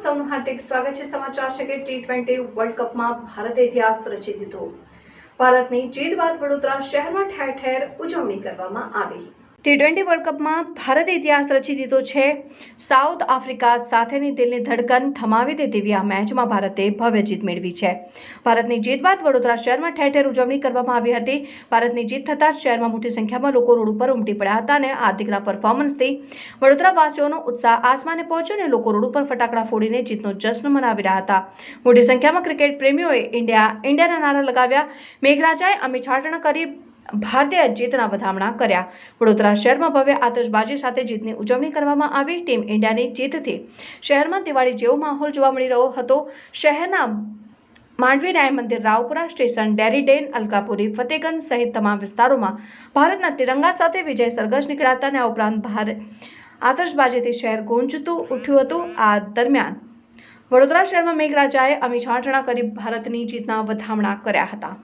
સૌનું હાર્દિક સ્વાગત છે। સમાચાર છે કે T20 વર્લ્ડ કપમાં ભારતે ઇતિહાસ રચી દીધો। ભારતની જીત બાદ વડોદરા શહેરમાં ઠેર ઠેર ઉજવણી કરવામાં આવી। T20 વર્લ્ડ કપમાં ભારતે ઇતિહાસ રચી દીધો છે। સાઉથ આફ્રિકા સાથેની દિલની ધડકન થમાવી દે તેવી આ મેચમાં ભારતે ભવ્ય જીત મેળવી છે। ભારતની જીત બાદ વડોદરા શહેરમાં ઠેર ઠેર ઉજવણી કરવામાં આવી હતી। ભારતની જીત થતાં જ શહેરમાં મોટી સંખ્યામાં લોકો રોડ ઉપર ઉમટી પડ્યા હતા અને હાર્દિકના પરફોર્મન્સથી વડોદરાવાસીઓનો ઉત્સાહ આસમાને પહોંચ્યો અને લોકો રોડ ઉપર ફટાકડા ફોડીને જીતનો જશ્ન મનાવી રહ્યા હતા। મોટી સંખ્યામાં ક્રિકેટ પ્રેમીઓએ ઇન્ડિયાના નારા લગાવ્યા। મેઘરાજાએ અમી છાટણા કરી ભારતીય જીતના વધામણા કર્યા। વડોદરા શહેરમાં ભવ્ય આતશબાજી સાથે જીતની ઉજવણી કરવામાં આવી। ટીમ ઇન્ડિયાની જીતથી શહેરમાં દિવાળી જેવો માહોલ જોવા મળી રહ્યો હતો। શહેરના માંડવી ન્યાય મંદિર, રાવપુરા સ્ટેશન, ડેરી ડેન, અલકાપુરી, ફતેગંજ સહિત તમામ વિસ્તારોમાં ભારતના તિરંગા સાથે વિજય સરઘસ નીકળ્યા હતા અને આ ઉપરાંત ભારે આતશબાજીથી શહેર ગુંજતું ઉઠ્યું હતું। આ દરમિયાન વડોદરા શહેરમાં મેઘરાજાએ અમી છાંટણા કરી ભારતની જીતના વધામણા કર્યા હતા।